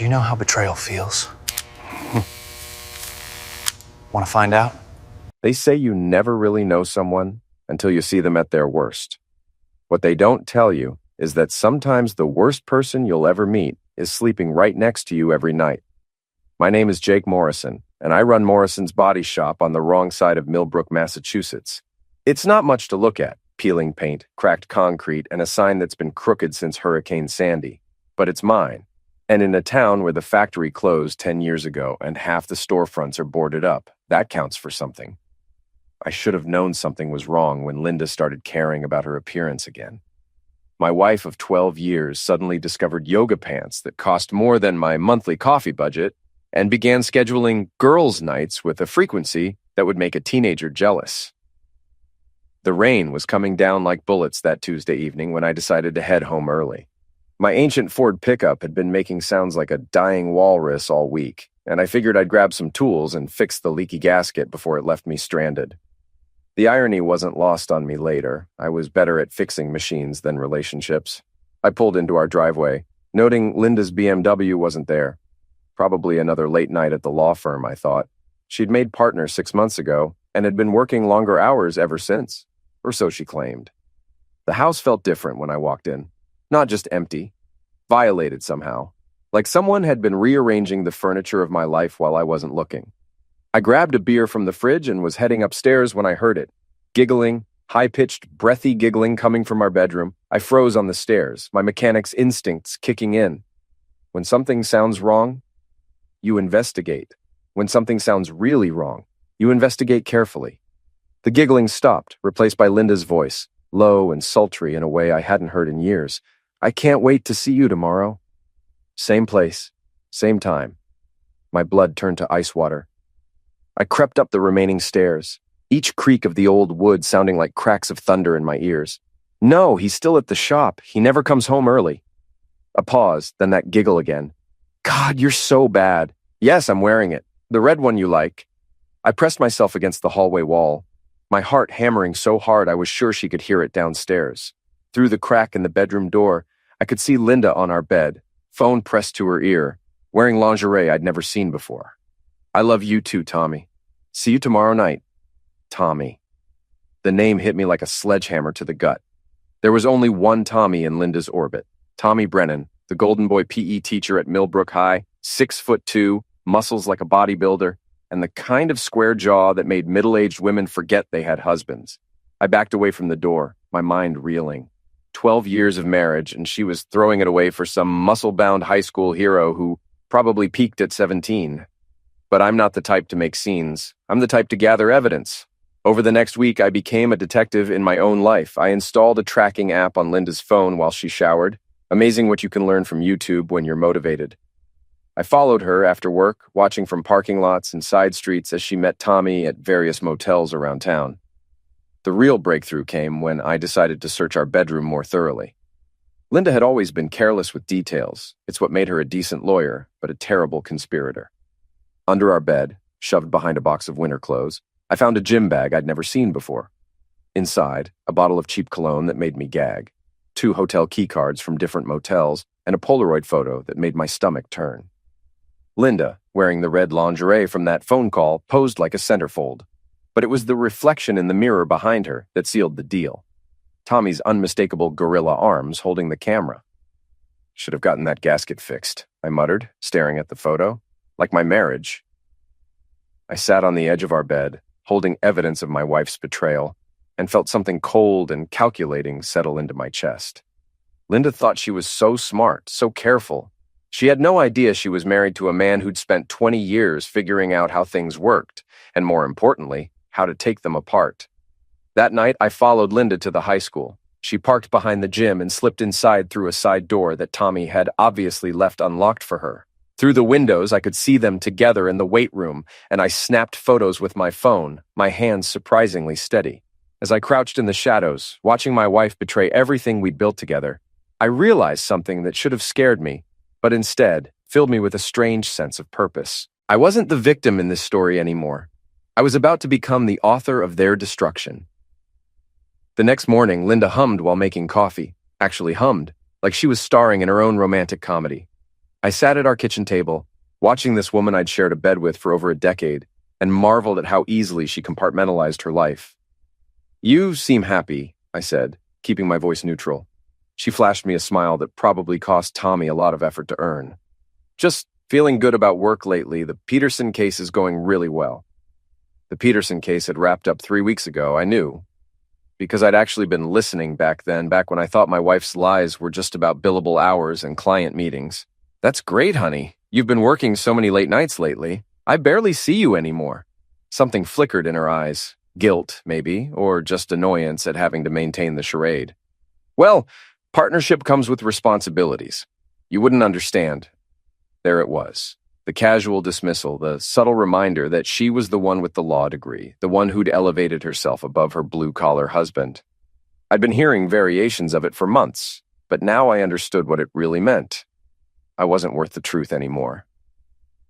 Do you know how betrayal feels? Want to find out? They say you never really know someone until you see them at their worst. What they don't tell you is that sometimes the worst person you'll ever meet is sleeping right next to you every night. My name is Jake Morrison, and I run Morrison's Body Shop on the wrong side of Millbrook, Massachusetts. It's not much to look at: peeling paint, cracked concrete, and a sign that's been crooked since Hurricane Sandy. But it's mine. And in a town where the factory closed 10 years ago and half the storefronts are boarded up, that counts for something. I should have known something was wrong when Linda started caring about her appearance again. My wife of 12 years suddenly discovered yoga pants that cost more than my monthly coffee budget and began scheduling girls' nights with a frequency that would make a teenager jealous. The rain was coming down like bullets that Tuesday evening when I decided to head home early. My ancient Ford pickup had been making sounds like a dying walrus all week, and I figured I'd grab some tools and fix the leaky gasket before it left me stranded. The irony wasn't lost on me later. I was better at fixing machines than relationships. I pulled into our driveway, noting Linda's BMW wasn't there. Probably another late night at the law firm, I thought. She'd made partner 6 months ago and had been working longer hours ever since, or so she claimed. The house felt different when I walked in. Not just empty, violated somehow, like someone had been rearranging the furniture of my life while I wasn't looking. I grabbed a beer from the fridge and was heading upstairs when I heard it. Giggling, high-pitched, breathy giggling coming from our bedroom. I froze on the stairs, my mechanic's instincts kicking in. When something sounds wrong, you investigate. When something sounds really wrong, you investigate carefully. The giggling stopped, replaced by Linda's voice, low and sultry in a way I hadn't heard in years. I can't wait to see you tomorrow. Same place, same time. My blood turned to ice water. I crept up the remaining stairs, each creak of the old wood sounding like cracks of thunder in my ears. No, he's still at the shop. He never comes home early. A pause, then that giggle again. God, you're so bad. Yes, I'm wearing it. The red one you like. I pressed myself against the hallway wall, my heart hammering so hard I was sure she could hear it downstairs. Through the crack in the bedroom door, I could see Linda on our bed, phone pressed to her ear, wearing lingerie I'd never seen before. I love you too, Tommy. See you tomorrow night. Tommy. The name hit me like a sledgehammer to the gut. There was only one Tommy in Linda's orbit. Tommy Brennan, the Golden Boy PE teacher at Millbrook High, 6'2", muscles like a bodybuilder, and the kind of square jaw that made middle-aged women forget they had husbands. I backed away from the door, my mind reeling. 12 years of marriage, and she was throwing it away for some muscle-bound high school hero who probably peaked at 17. But I'm not the type to make scenes. I'm the type to gather evidence. Over the next week, I became a detective in my own life. I installed a tracking app on Linda's phone while she showered. Amazing what you can learn from YouTube when you're motivated. I followed her after work, watching from parking lots and side streets as she met Tommy at various motels around town. The real breakthrough came when I decided to search our bedroom more thoroughly. Linda had always been careless with details. It's what made her a decent lawyer, but a terrible conspirator. Under our bed, shoved behind a box of winter clothes, I found a gym bag I'd never seen before. Inside, a bottle of cheap cologne that made me gag, 2 hotel keycards from different motels, and a Polaroid photo that made my stomach turn. Linda, wearing the red lingerie from that phone call, posed like a centerfold. But it was the reflection in the mirror behind her that sealed the deal. Tommy's unmistakable gorilla arms holding the camera. Should have gotten that gasket fixed, I muttered, staring at the photo. Like my marriage. I sat on the edge of our bed, holding evidence of my wife's betrayal, and felt something cold and calculating settle into my chest. Linda thought she was so smart, so careful. She had no idea she was married to a man who'd spent 20 years figuring out how things worked, and more importantly, how to take them apart. That night, I followed Linda to the high school. She parked behind the gym and slipped inside through a side door that Tommy had obviously left unlocked for her. Through the windows, I could see them together in the weight room, and I snapped photos with my phone, my hands surprisingly steady. As I crouched in the shadows, watching my wife betray everything we'd built together, I realized something that should have scared me, but instead filled me with a strange sense of purpose. I wasn't the victim in this story anymore. I was about to become the author of their destruction. The next morning, Linda hummed while making coffee. Actually hummed, like she was starring in her own romantic comedy. I sat at our kitchen table, watching this woman I'd shared a bed with for over a decade, and marveled at how easily she compartmentalized her life. "You seem happy," I said, keeping my voice neutral. She flashed me a smile that probably cost Tommy a lot of effort to earn. "Just feeling good about work lately. The Peterson case is going really well." The Peterson case had wrapped up 3 weeks ago, I knew, because I'd actually been listening back then, back when I thought my wife's lies were just about billable hours and client meetings. "That's great, honey. You've been working so many late nights lately. I barely see you anymore." Something flickered in her eyes. Guilt, maybe, or just annoyance at having to maintain the charade. "Well, partnership comes with responsibilities. You wouldn't understand." There it was. The casual dismissal, the subtle reminder that she was the one with the law degree, the one who'd elevated herself above her blue-collar husband. I'd been hearing variations of it for months, but now I understood what it really meant. I wasn't worth the truth anymore.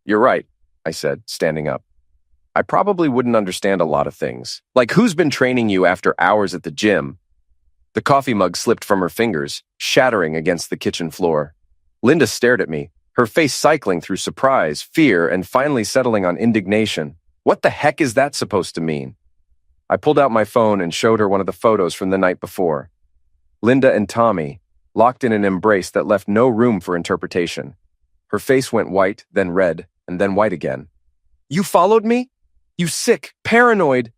"You're right," I said, standing up. "I probably wouldn't understand a lot of things, like who's been training you after hours at the gym." The coffee mug slipped from her fingers, shattering against the kitchen floor. Linda stared at me, her face cycling through surprise, fear, and finally settling on indignation. What the heck is that supposed to mean? I pulled out my phone and showed her one of the photos from the night before. Linda and Tommy, locked in an embrace that left no room for interpretation. Her face went white, then red, and then white again. "You followed me? You sick, paranoid—"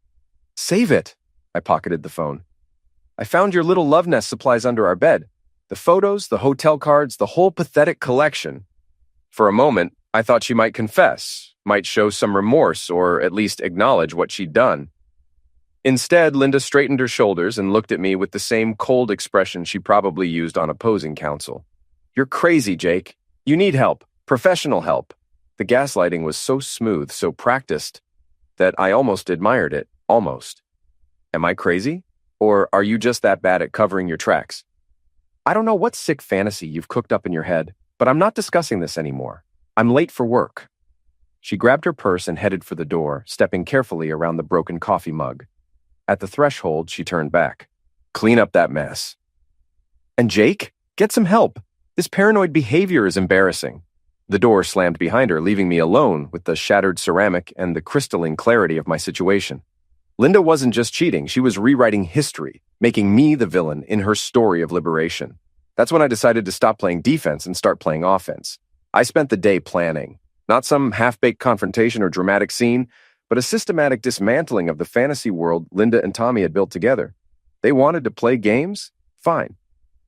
"Save it." I pocketed the phone. "I found your little love nest supplies under our bed. The photos, the hotel cards, the whole pathetic collection." For a moment, I thought she might confess, might show some remorse, or at least acknowledge what she'd done. Instead, Linda straightened her shoulders and looked at me with the same cold expression she probably used on opposing counsel. "You're crazy, Jake. You need help. Professional help." The gaslighting was so smooth, so practiced, that I almost admired it. Almost. Am I crazy? Or are you just that bad at covering your tracks? I don't know what sick fantasy you've cooked up in your head, but I'm not discussing this anymore. I'm late for work. She grabbed her purse and headed for the door, stepping carefully around the broken coffee mug. At the threshold, she turned back. "Clean up that mess." "And Jake? Get some help. This paranoid behavior is embarrassing." The door slammed behind her, leaving me alone with the shattered ceramic and the crystalline clarity of my situation. Linda wasn't just cheating, she was rewriting history, making me the villain in her story of liberation. That's when I decided to stop playing defense and start playing offense. I spent the day planning. Not some half-baked confrontation or dramatic scene, but a systematic dismantling of the fantasy world Linda and Tommy had built together. They wanted to play games? Fine.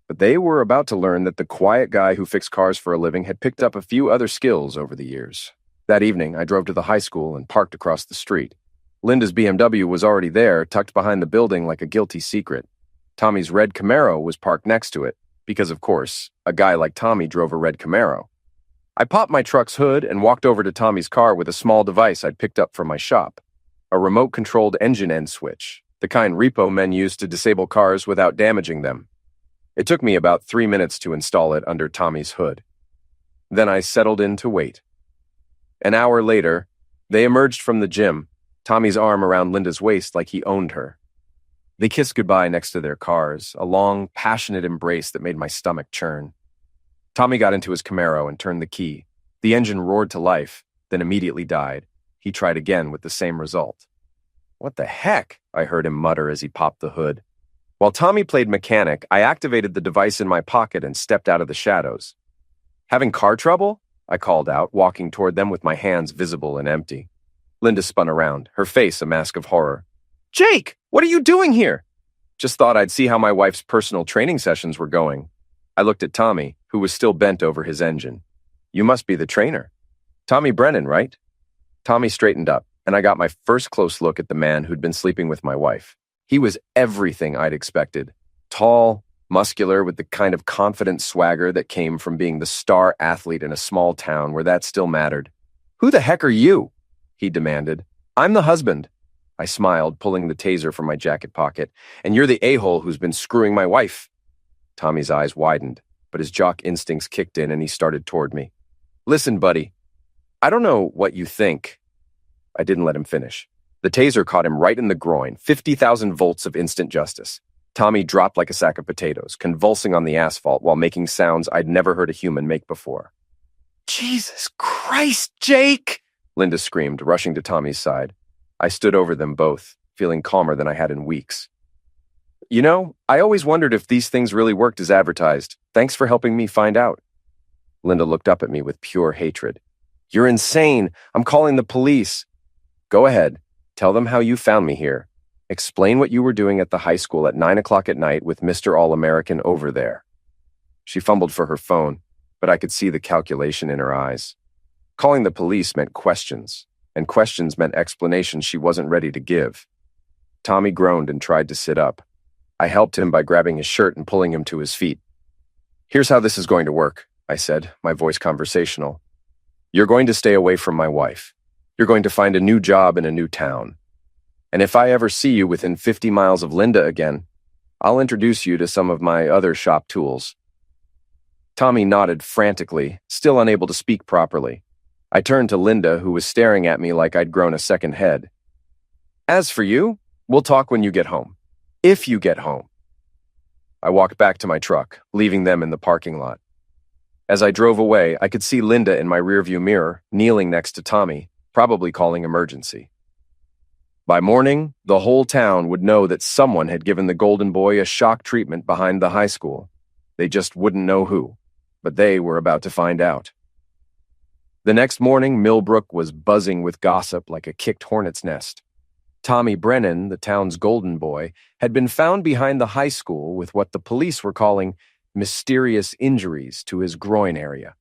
But they were about to learn that the quiet guy who fixed cars for a living had picked up a few other skills over the years. That evening, I drove to the high school and parked across the street. Linda's BMW was already there, tucked behind the building like a guilty secret. Tommy's red Camaro was parked next to it, because, of course, a guy like Tommy drove a red Camaro. I popped my truck's hood and walked over to Tommy's car with a small device I'd picked up from my shop. A remote-controlled engine end switch, the kind repo men use to disable cars without damaging them. It took me about 3 minutes to install it under Tommy's hood. Then I settled in to wait. An hour later, they emerged from the gym, Tommy's arm around Linda's waist like he owned her. They kissed goodbye next to their cars, a long, passionate embrace that made my stomach churn. Tommy got into his Camaro and turned the key. The engine roared to life, then immediately died. He tried again with the same result. "What the heck?" I heard him mutter as he popped the hood. While Tommy played mechanic, I activated the device in my pocket and stepped out of the shadows. "Having car trouble?" I called out, walking toward them with my hands visible and empty. Linda spun around, her face a mask of horror. "Jake, what are you doing here?" "Just thought I'd see how my wife's personal training sessions were going." I looked at Tommy, who was still bent over his engine. "You must be the trainer. Tommy Brennan, right?" Tommy straightened up, and I got my first close look at the man who'd been sleeping with my wife. He was everything I'd expected. Tall, muscular, with the kind of confident swagger that came from being the star athlete in a small town where that still mattered. "Who the heck are you?" he demanded. "I'm the husband." I smiled, pulling the taser from my jacket pocket. "And you're the a-hole who's been screwing my wife." Tommy's eyes widened, but his jock instincts kicked in and he started toward me. "Listen, buddy, I don't know what you think." I didn't let him finish. The taser caught him right in the groin, 50,000 volts of instant justice. Tommy dropped like a sack of potatoes, convulsing on the asphalt while making sounds I'd never heard a human make before. Jesus Christ, Jake! Linda screamed, rushing to Tommy's side. I stood over them both, feeling calmer than I had in weeks. You know, I always wondered if these things really worked as advertised. Thanks for helping me find out. Linda looked up at me with pure hatred. You're insane. I'm calling the police. Go ahead. Tell them how you found me here. Explain what you were doing at the high school at 9 o'clock at night with Mr. All-American over there. She fumbled for her phone, but I could see the calculation in her eyes. Calling the police meant questions, and questions meant explanations she wasn't ready to give. Tommy groaned and tried to sit up. I helped him by grabbing his shirt and pulling him to his feet. Here's how this is going to work, I said, my voice conversational. You're going to stay away from my wife. You're going to find a new job in a new town. And if I ever see you within 50 miles of Linda again, I'll introduce you to some of my other shop tools. Tommy nodded frantically, still unable to speak properly. I turned to Linda, who was staring at me like I'd grown a second head. As for you, we'll talk when you get home. If you get home. I walked back to my truck, leaving them in the parking lot. As I drove away, I could see Linda in my rearview mirror, kneeling next to Tommy, probably calling emergency. By morning, the whole town would know that someone had given the golden boy a shock treatment behind the high school. They just wouldn't know who, but they were about to find out. The next morning, Millbrook was buzzing with gossip like a kicked hornet's nest. Tommy Brennan, the town's golden boy, had been found behind the high school with what the police were calling mysterious injuries to his groin area.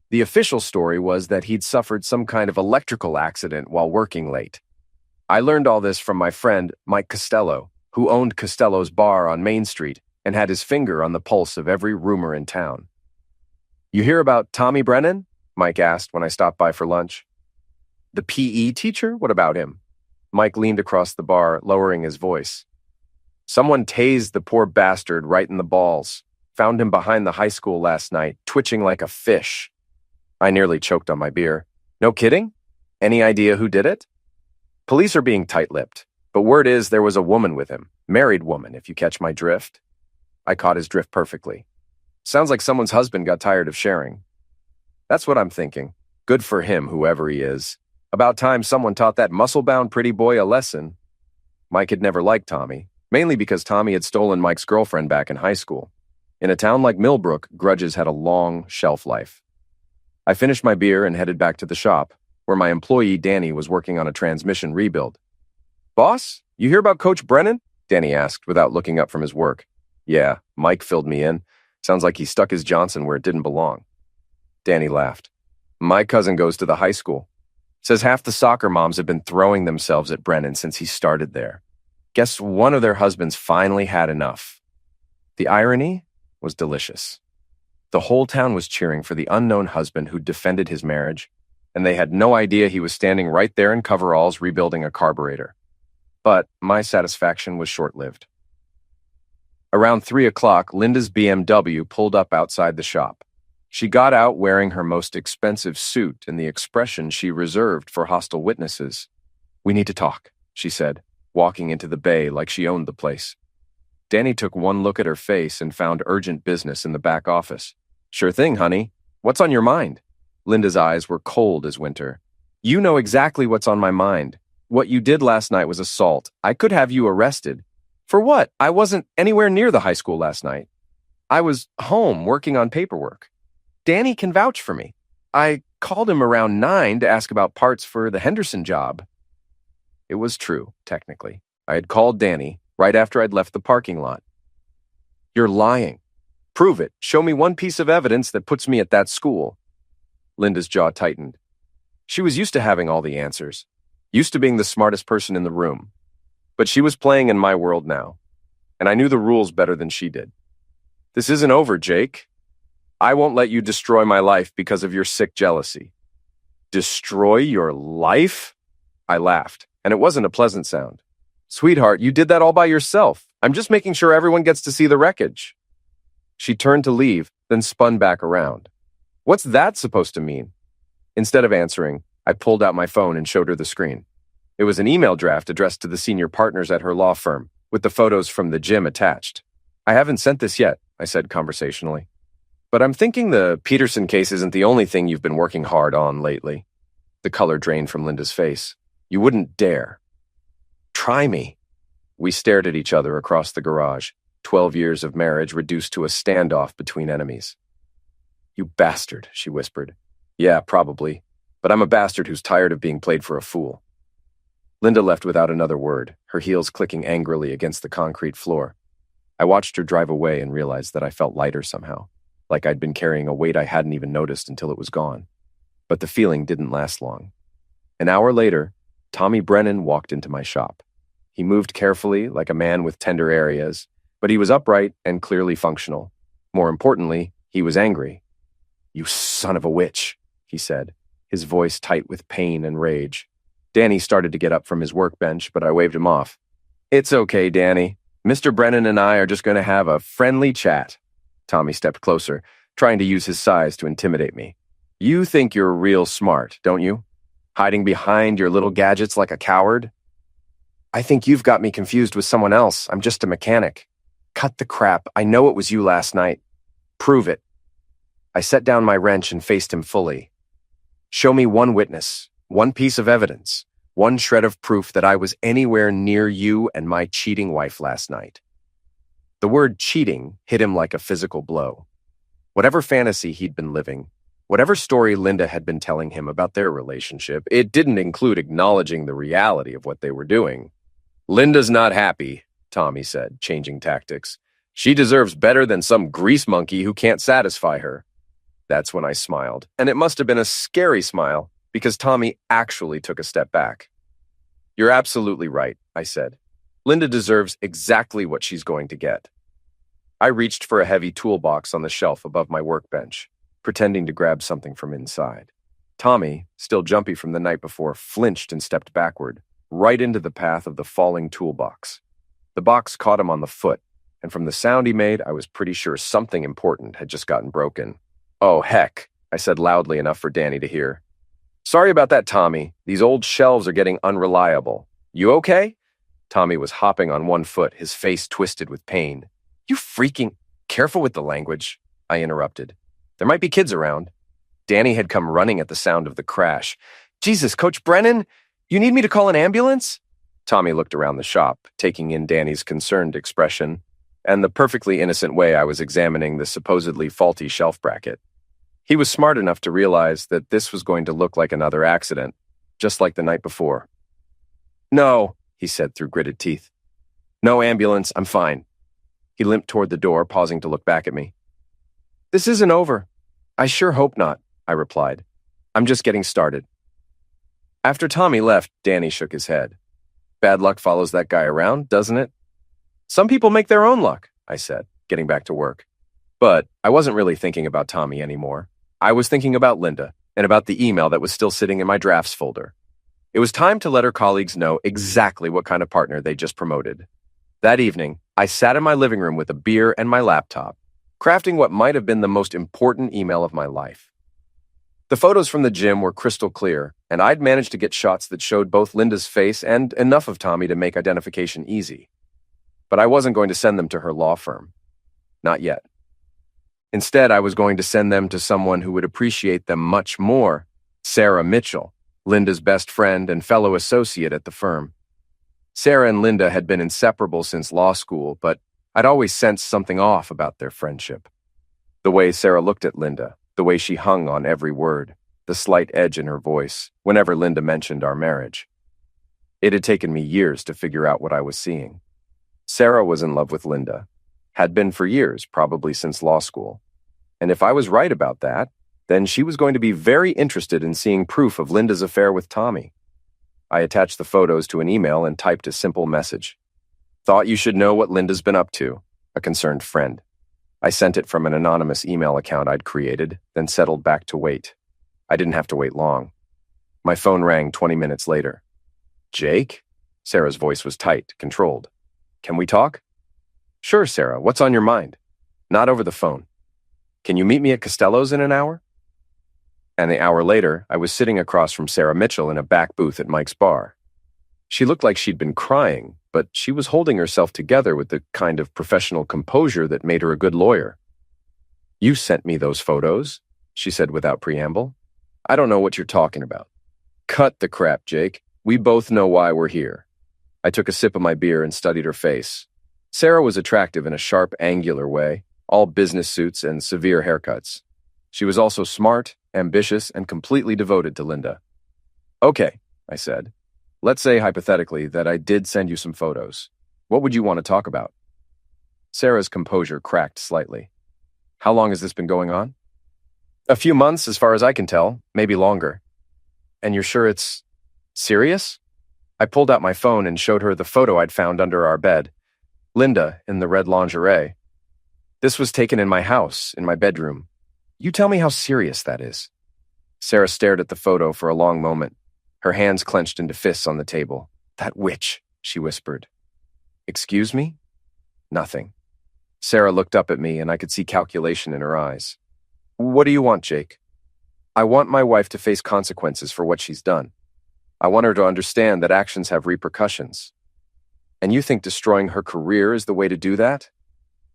The official story was that he'd suffered some kind of electrical accident while working late. I learned all this from my friend, Mike Costello, who owned Costello's bar on Main Street and had his finger on the pulse of every rumor in town. You hear about Tommy Brennan? Mike asked when I stopped by for lunch. The PE teacher? What about him? Mike leaned across the bar, lowering his voice. Someone tased the poor bastard right in the balls. Found him behind the high school last night, twitching like a fish. I nearly choked on my beer. No kidding? Any idea who did it? Police are being tight-lipped, but word is there was a woman with him. Married woman, if you catch my drift. I caught his drift perfectly. Sounds like someone's husband got tired of sharing. That's what I'm thinking. Good for him, whoever he is. About time someone taught that muscle-bound pretty boy a lesson. Mike had never liked Tommy, mainly because Tommy had stolen Mike's girlfriend back in high school. In a town like Millbrook, grudges had a long shelf life. I finished my beer and headed back to the shop, where my employee Danny was working on a transmission rebuild. Boss, you hear about Coach Brennan? Danny asked without looking up from his work. Yeah, Mike filled me in. Sounds like he stuck his Johnson where it didn't belong. Danny laughed. My cousin goes to the high school. Says half the soccer moms have been throwing themselves at Brennan since he started there. Guess one of their husbands finally had enough. The irony was delicious. The whole town was cheering for the unknown husband who defended his marriage, and they had no idea he was standing right there in coveralls rebuilding a carburetor. But my satisfaction was short-lived. Around 3 o'clock, Linda's BMW pulled up outside the shop. She got out wearing her most expensive suit and the expression she reserved for hostile witnesses. We need to talk, she said, walking into the bay like she owned the place. Danny took one look at her face and found urgent business in the back office. Sure thing, honey. What's on your mind? Linda's eyes were cold as winter. You know exactly what's on my mind. What you did last night was assault. I could have you arrested. For what? I wasn't anywhere near the high school last night. I was home working on paperwork. Danny can vouch for me. I called him around 9 to ask about parts for the Henderson job. It was true, technically. I had called Danny right after I'd left the parking lot. You're lying. Prove it. Show me one piece of evidence that puts me at that school. Linda's jaw tightened. She was used to having all the answers, used to being the smartest person in the room. But she was playing in my world now, and I knew the rules better than she did. This isn't over, Jake. I won't let you destroy my life because of your sick jealousy. Destroy your life? I laughed, and it wasn't a pleasant sound. Sweetheart, you did that all by yourself. I'm just making sure everyone gets to see the wreckage. She turned to leave, then spun back around. What's that supposed to mean? Instead of answering, I pulled out my phone and showed her the screen. It was an email draft addressed to the senior partners at her law firm, with the photos from the gym attached. I haven't sent this yet, I said conversationally. But I'm thinking the Peterson case isn't the only thing you've been working hard on lately. The color drained from Linda's face. You wouldn't dare. Try me. We stared at each other across the garage, 12 years of marriage reduced to a standoff between enemies. You bastard, she whispered. Yeah, probably. But I'm a bastard who's tired of being played for a fool. Linda left without another word, her heels clicking angrily against the concrete floor. I watched her drive away and realized that I felt lighter somehow, like I'd been carrying a weight I hadn't even noticed until it was gone. But the feeling didn't last long. An hour later, Tommy Brennan walked into my shop. He moved carefully, like a man with tender areas, but he was upright and clearly functional. More importantly, he was angry. You son of a witch, he said, his voice tight with pain and rage. Danny started to get up from his workbench, but I waved him off. It's okay, Danny. Mr. Brennan and I are just going to have a friendly chat. Tommy stepped closer, trying to use his size to intimidate me. You think you're real smart, don't you? Hiding behind your little gadgets like a coward? I think you've got me confused with someone else. I'm just a mechanic. Cut the crap. I know it was you last night. Prove it. I set down my wrench and faced him fully. Show me one witness, one piece of evidence, one shred of proof that I was anywhere near you and my cheating wife last night. The word cheating hit him like a physical blow. Whatever fantasy he'd been living, whatever story Linda had been telling him about their relationship, it didn't include acknowledging the reality of what they were doing. Linda's not happy, Tommy said, changing tactics. She deserves better than some grease monkey who can't satisfy her. That's when I smiled, and it must have been a scary smile, because Tommy actually took a step back. You're absolutely right, I said. Linda deserves exactly what she's going to get. I reached for a heavy toolbox on the shelf above my workbench, pretending to grab something from inside. Tommy, still jumpy from the night before, flinched and stepped backward, right into the path of the falling toolbox. The box caught him on the foot, and from the sound he made, I was pretty sure something important had just gotten broken. Oh, heck, I said loudly enough for Danny to hear. Sorry about that, Tommy. These old shelves are getting unreliable. You okay? Tommy was hopping on one foot, his face twisted with pain. You freaking... Careful with the language, I interrupted. There might be kids around. Danny had come running at the sound of the crash. Jesus, Coach Brennan, you need me to call an ambulance? Tommy looked around the shop, taking in Danny's concerned expression, and the perfectly innocent way I was examining the supposedly faulty shelf bracket. He was smart enough to realize that this was going to look like another accident, just like the night before. No, he said through gritted teeth. No ambulance, I'm fine. He limped toward the door, pausing to look back at me. This isn't over. I sure hope not, I replied. I'm just getting started. After Tommy left, Danny shook his head. Bad luck follows that guy around, doesn't it? Some people make their own luck, I said, getting back to work. But I wasn't really thinking about Tommy anymore. I was thinking about Linda and about the email that was still sitting in my drafts folder. It was time to let her colleagues know exactly what kind of partner they just promoted. That evening, I sat in my living room with a beer and my laptop, crafting what might have been the most important email of my life. The photos from the gym were crystal clear, and I'd managed to get shots that showed both Linda's face and enough of Tommy to make identification easy. But I wasn't going to send them to her law firm. Not yet. Instead, I was going to send them to someone who would appreciate them much more, Sarah Mitchell, Linda's best friend and fellow associate at the firm. Sarah and Linda had been inseparable since law school, but I'd always sensed something off about their friendship. The way Sarah looked at Linda, the way she hung on every word, the slight edge in her voice whenever Linda mentioned our marriage. It had taken me years to figure out what I was seeing. Sarah was in love with Linda, had been for years, probably since law school. And if I was right about that, then she was going to be very interested in seeing proof of Linda's affair with Tommy. I attached the photos to an email and typed a simple message. Thought you should know what Linda's been up to, a concerned friend. I sent it from an anonymous email account I'd created, then settled back to wait. I didn't have to wait long. My phone rang 20 minutes later. Jake? Sarah's voice was tight, controlled. Can we talk? Sure, Sarah. What's on your mind? Not over the phone. Can you meet me at Costello's in an hour? And an hour later, I was sitting across from Sarah Mitchell in a back booth at Mike's bar. She looked like she'd been crying, but she was holding herself together with the kind of professional composure that made her a good lawyer. You sent me those photos, she said without preamble. I don't know what you're talking about. Cut the crap, Jake. We both know why we're here. I took a sip of my beer and studied her face. Sarah was attractive in a sharp, angular way, all business suits and severe haircuts. She was also smart, ambitious, and completely devoted to Linda. Okay, I said. Let's say hypothetically that I did send you some photos. What would you want to talk about? Sarah's composure cracked slightly. How long has this been going on? A few months, as far as I can tell, maybe longer. And you're sure it's serious? I pulled out my phone and showed her the photo I'd found under our bed. Linda in the red lingerie. This was taken in my house, in my bedroom. You tell me how serious that is. Sarah stared at the photo for a long moment, her hands clenched into fists on the table. That witch, she whispered. Excuse me? Nothing. Sarah looked up at me and I could see calculation in her eyes. What do you want, Jake? I want my wife to face consequences for what she's done. I want her to understand that actions have repercussions. And you think destroying her career is the way to do that?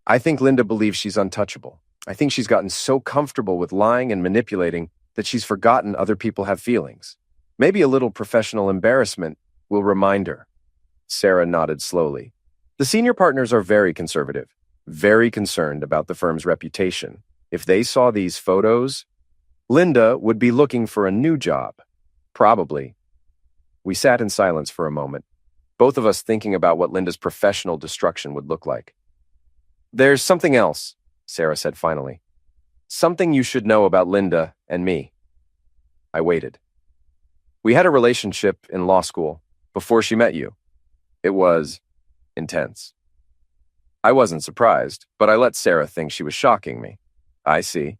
I think Linda believes she's untouchable. I think she's gotten so comfortable with lying and manipulating that she's forgotten other people have feelings. Maybe a little professional embarrassment will remind her. Sarah nodded slowly. The senior partners are very conservative, very concerned about the firm's reputation. If they saw these photos, Linda would be looking for a new job. Probably. We sat in silence for a moment, both of us thinking about what Linda's professional destruction would look like. There's something else, Sarah said finally. Something you should know about Linda and me. I waited. We had a relationship in law school before she met you. It was intense. I wasn't surprised, but I let Sarah think she was shocking me. I see.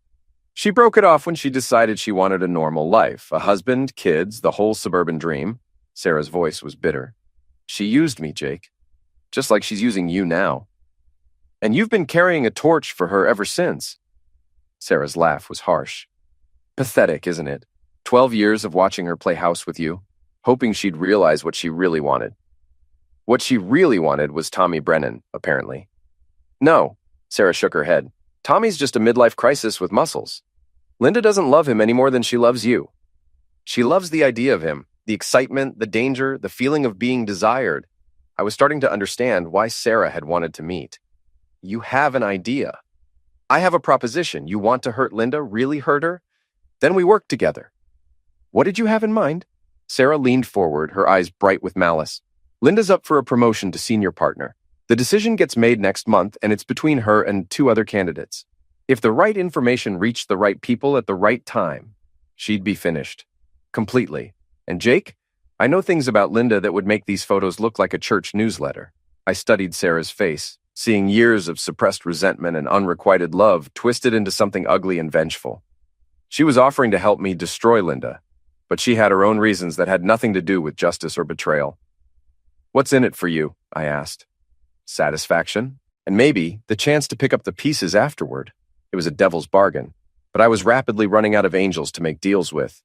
She broke it off when she decided she wanted a normal life, a husband, kids, the whole suburban dream. Sarah's voice was bitter. She used me, Jake, just like she's using you now. And you've been carrying a torch for her ever since. Sarah's laugh was harsh. Pathetic, isn't it? 12 years of watching her play house with you, hoping she'd realize what she really wanted. What she really wanted was Tommy Brennan, apparently. No, Sarah shook her head. Tommy's just a midlife crisis with muscles. Linda doesn't love him any more than she loves you. She loves the idea of him, the excitement, the danger, the feeling of being desired. I was starting to understand why Sarah had wanted to meet. You have an idea. I have a proposition. You want to hurt Linda, really hurt her? Then we work together. What did you have in mind? Sarah leaned forward, her eyes bright with malice. Linda's up for a promotion to senior partner. The decision gets made next month, and it's between her and 2 other candidates. If the right information reached the right people at the right time, she'd be finished. Completely. And Jake, I know things about Linda that would make these photos look like a church newsletter. I studied Sarah's face, seeing years of suppressed resentment and unrequited love twisted into something ugly and vengeful. She was offering to help me destroy Linda, but she had her own reasons that had nothing to do with justice or betrayal. What's in it for you? I asked. Satisfaction, and maybe the chance to pick up the pieces afterward. It was a devil's bargain, but I was rapidly running out of angels to make deals with.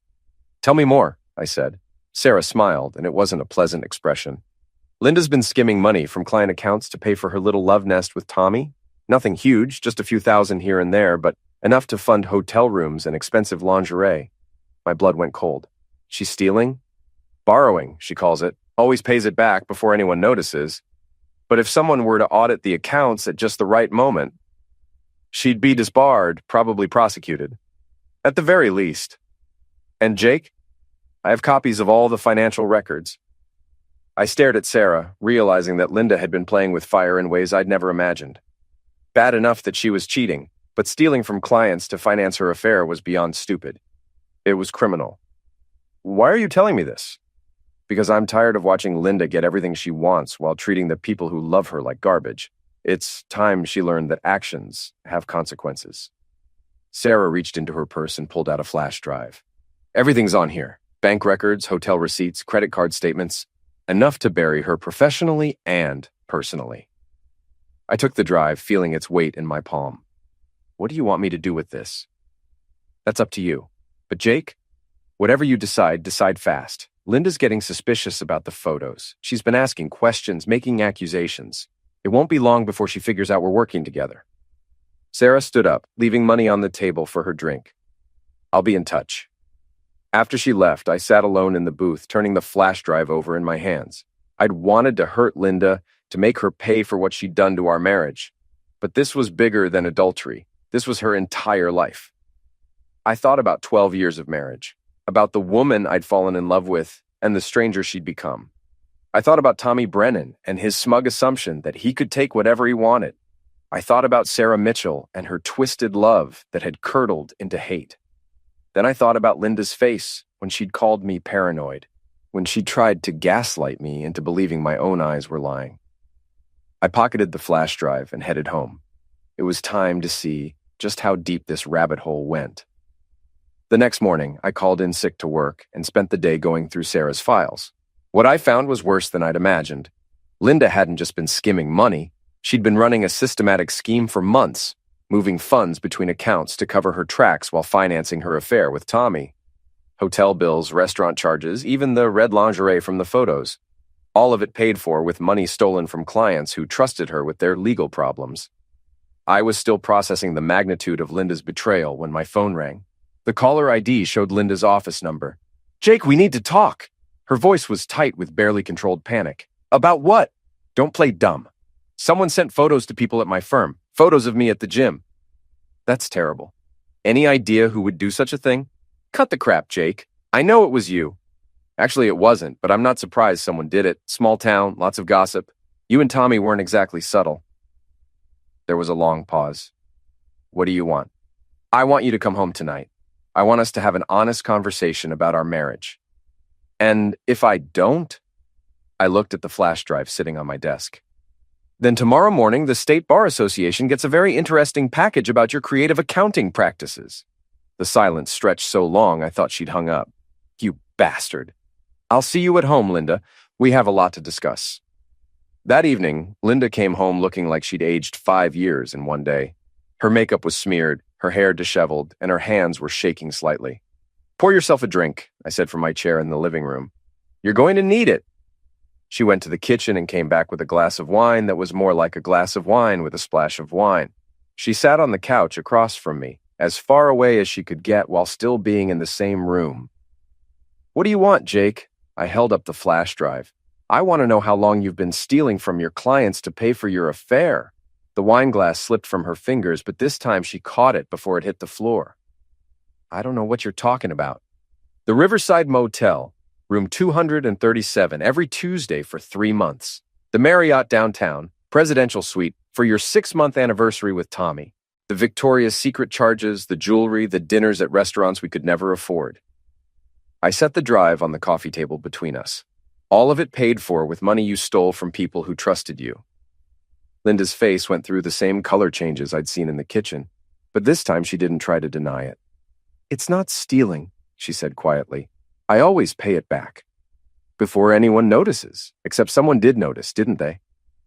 Tell me more, I said. Sarah smiled, and it wasn't a pleasant expression. Linda's been skimming money from client accounts to pay for her little love nest with Tommy. Nothing huge, just a few thousand here and there, but enough to fund hotel rooms and expensive lingerie. My blood went cold. She's stealing? Borrowing, she calls it. Always pays it back before anyone notices. But if someone were to audit the accounts at just the right moment, she'd be disbarred, probably prosecuted. At the very least. And Jake? I have copies of all the financial records. I stared at Sarah, realizing that Linda had been playing with fire in ways I'd never imagined. Bad enough that she was cheating, but stealing from clients to finance her affair was beyond stupid. It was criminal. Why are you telling me this? Because I'm tired of watching Linda get everything she wants while treating the people who love her like garbage. It's time she learned that actions have consequences. Sarah reached into her purse and pulled out a flash drive. Everything's on here. Bank records, hotel receipts, credit card statements. Enough to bury her professionally and personally. I took the drive, feeling its weight in my palm. What do you want me to do with this? That's up to you. But Jake, whatever you decide, decide fast. Linda's getting suspicious about the photos. She's been asking questions, making accusations. It won't be long before she figures out we're working together. Sarah stood up, leaving money on the table for her drink. I'll be in touch. After she left, I sat alone in the booth, turning the flash drive over in my hands. I'd wanted to hurt Linda, to make her pay for what she'd done to our marriage. But this was bigger than adultery. This was her entire life. I thought about 12 years of marriage, about the woman I'd fallen in love with and the stranger she'd become. I thought about Tommy Brennan and his smug assumption that he could take whatever he wanted. I thought about Sarah Mitchell and her twisted love that had curdled into hate. Then I thought about Linda's face when she'd called me paranoid, when she tried to gaslight me into believing my own eyes were lying. I pocketed the flash drive and headed home. It was time to see just how deep this rabbit hole went. The next morning, I called in sick to work and spent the day going through Sarah's files. What I found was worse than I'd imagined. Linda hadn't just been skimming money. She'd been running a systematic scheme for months, moving funds between accounts to cover her tracks while financing her affair with Tommy. Hotel bills, restaurant charges, even the red lingerie from the photos. All of it paid for with money stolen from clients who trusted her with their legal problems. I was still processing the magnitude of Linda's betrayal when my phone rang. The caller ID showed Linda's office number. "Jake, we need to talk." Her voice was tight with barely controlled panic. "About what?" "Don't play dumb. Someone sent photos to people at my firm, photos of me at the gym." "That's terrible. Any idea who would do such a thing?" "Cut the crap, Jake. I know it was you." "Actually, it wasn't, but I'm not surprised someone did it. Small town, lots of gossip. You and Tommy weren't exactly subtle." There was a long pause. "What do you want?" "I want you to come home tonight. I want us to have an honest conversation about our marriage." "And if I don't?" I looked at the flash drive sitting on my desk. "Then tomorrow morning, the State Bar Association gets a very interesting package about your creative accounting practices." The silence stretched so long I thought she'd hung up. "You bastard. I'll see you at home, Linda. We have a lot to discuss." That evening, Linda came home looking like she'd aged 5 years in one day. Her makeup was smeared, her hair disheveled, and her hands were shaking slightly. "Pour yourself a drink," I said from my chair in the living room. "You're going to need it." She went to the kitchen and came back with a glass of wine that was more like a glass of wine with a splash of wine. She sat on the couch across from me, as far away as she could get while still being in the same room. "What do you want, Jake?" I held up the flash drive. "I want to know how long you've been stealing from your clients to pay for your affair." The wine glass slipped from her fingers, but this time she caught it before it hit the floor. "I don't know what you're talking about." "The Riverside Motel, room 237, every Tuesday for 3 months. The Marriott downtown, presidential suite, for your 6-month anniversary with Tommy. The Victoria's Secret charges, the jewelry, the dinners at restaurants we could never afford." I set the drive on the coffee table between us. "All of it paid for with money you stole from people who trusted you." Linda's face went through the same color changes I'd seen in the kitchen, but this time she didn't try to deny it. "It's not stealing," she said quietly. "I always pay it back. Before anyone notices, except someone did notice, didn't they?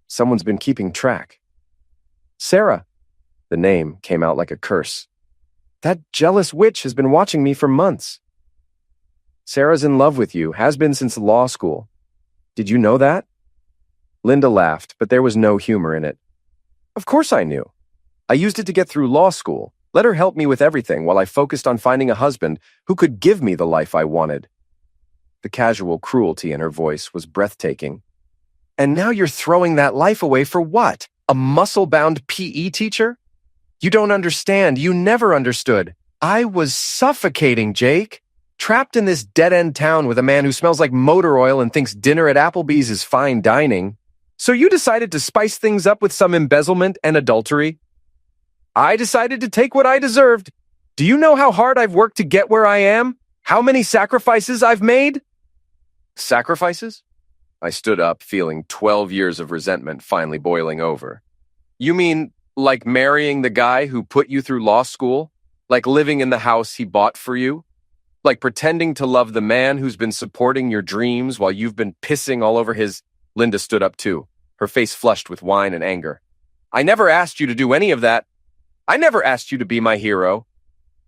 Someone's been keeping track." "Sarah." The name came out like a curse. "That jealous witch has been watching me for months." "Sarah's in love with you, has been since law school. Did you know that?" Linda laughed, but there was no humor in it. "Of course I knew. I used it to get through law school, let her help me with everything while I focused on finding a husband who could give me the life I wanted." The casual cruelty in her voice was breathtaking. "And now you're throwing that life away for what? A muscle-bound PE teacher? You don't understand. You never understood. I was suffocating, Jake. Trapped in this dead-end town with a man who smells like motor oil and thinks dinner at Applebee's is fine dining. So you decided to spice things up with some embezzlement and adultery? I decided to take what I deserved. Do you know how hard I've worked to get where I am? How many sacrifices I've made?" "Sacrifices?" I stood up, feeling 12 years of resentment finally boiling over. "You mean like marrying the guy who put you through law school? Like living in the house he bought for you? Like pretending to love the man who's been supporting your dreams while you've been pissing all over his—" Linda stood up too, her face flushed with wine and anger. "I never asked you to do any of that. I never asked you to be my hero.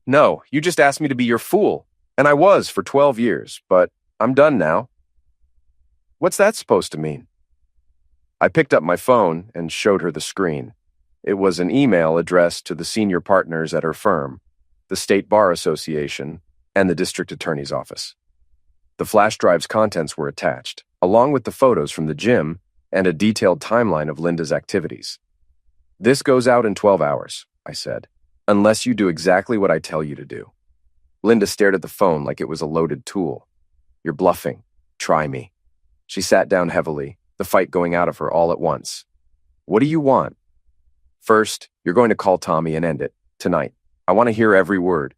No, you just asked me to be your fool. And I was for 12 years, but I'm done now." "What's that supposed to mean?" I picked up my phone and showed her the screen. It was an email addressed to the senior partners at her firm, the State Bar Association, and the District Attorney's Office. The flash drive's contents were attached, along with the photos from the gym and a detailed timeline of Linda's activities. "This goes out in 12 hours, I said, "unless you do exactly what I tell you to do." Linda stared at the phone like it was a loaded tool. "You're bluffing. Try me." She sat down heavily, the fight going out of her all at once. "What do you want?" "First, you're going to call Tommy and end it, tonight. I want to hear every word."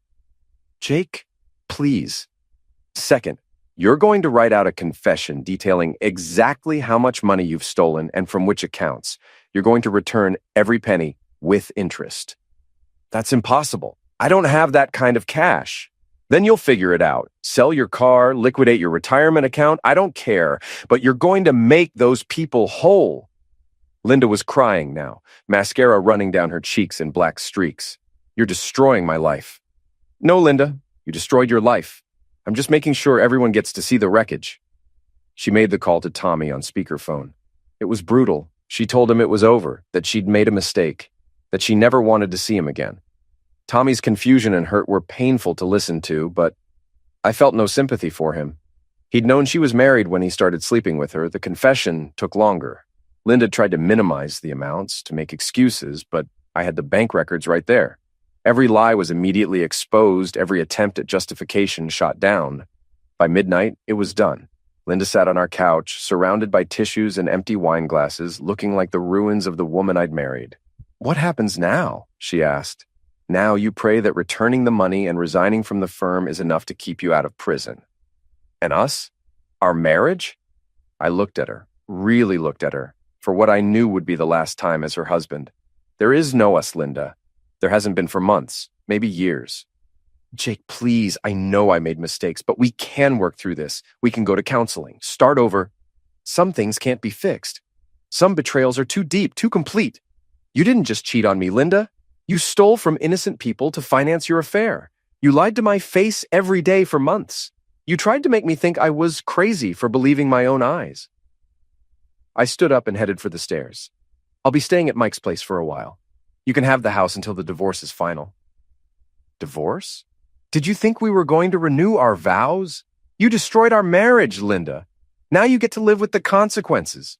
"Jake, please." "Second, you're going to write out a confession detailing exactly how much money you've stolen and from which accounts. You're going to return every penny with interest." "That's impossible. I don't have that kind of cash." "Then you'll figure it out. Sell your car, liquidate your retirement account. I don't care, but you're going to make those people whole." Linda was crying now, mascara running down her cheeks in black streaks. "You're destroying my life." "No, Linda, you destroyed your life. I'm just making sure everyone gets to see the wreckage." She made the call to Tommy on speakerphone. It was brutal. She told him it was over, that she'd made a mistake, that she never wanted to see him again. Tommy's confusion and hurt were painful to listen to, but I felt no sympathy for him. He'd known she was married when he started sleeping with her. The confession took longer. Linda tried to minimize the amounts, to make excuses, but I had the bank records right there. Every lie was immediately exposed, every attempt at justification shot down. By midnight, it was done. Linda sat on our couch, surrounded by tissues and empty wine glasses, looking like the ruins of the woman I'd married. "What happens now?" she asked. "Now you pray that returning the money and resigning from the firm is enough to keep you out of prison." "And us? Our marriage?" I looked at her, really looked at her, for what I knew would be the last time as her husband. "There is no us, Linda. There hasn't been for months, maybe years." "Jake, please, I know I made mistakes, but we can work through this. We can go to counseling, start over. Some things can't be fixed. Some betrayals are too deep, too complete. You didn't just cheat on me, Linda. You stole from innocent people to finance your affair. You lied to my face every day for months. You tried to make me think I was crazy for believing my own eyes." I stood up and headed for the stairs. "I'll be staying at Mike's place for a while. You can have the house until the divorce is final." "Divorce? Did you think we were going to renew our vows? You destroyed our marriage, Linda. Now you get to live with the consequences."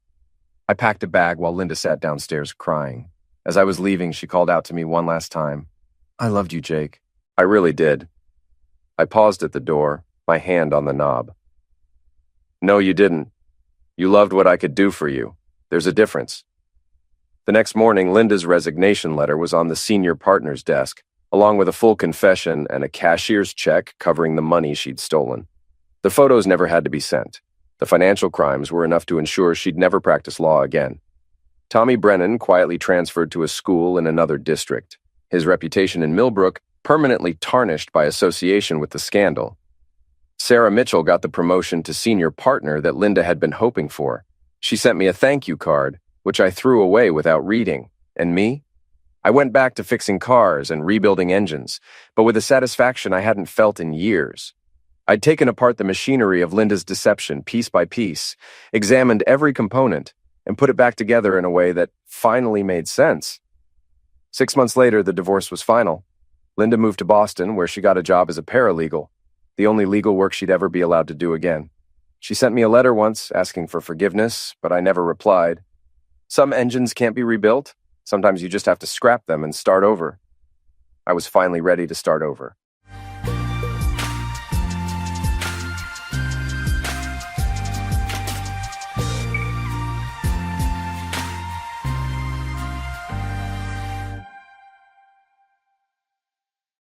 I packed a bag while Linda sat downstairs crying. As I was leaving, she called out to me one last time. "I loved you, Jake." I really did. I paused at the door, my hand on the knob. "No, you didn't. You loved what I could do for you. There's a difference." The next morning, Linda's resignation letter was on the senior partner's desk, along with a full confession and a cashier's check covering the money she'd stolen. The photos never had to be sent. The financial crimes were enough to ensure she'd never practice law again. Tommy Brennan quietly transferred to a school in another district, his reputation in Millbrook permanently tarnished by association with the scandal. Sarah Mitchell got the promotion to senior partner that Linda had been hoping for. She sent me a thank you card, which I threw away without reading. And me? I went back to fixing cars and rebuilding engines, but with a satisfaction I hadn't felt in years. I'd taken apart the machinery of Linda's deception piece by piece, examined every component, and put it back together in a way that finally made sense. 6 months later, the divorce was final. Linda moved to Boston, where she got a job as a paralegal, the only legal work she'd ever be allowed to do again. She sent me a letter once asking for forgiveness, but I never replied. Some engines can't be rebuilt. Sometimes you just have to scrap them and start over. I was finally ready to start over.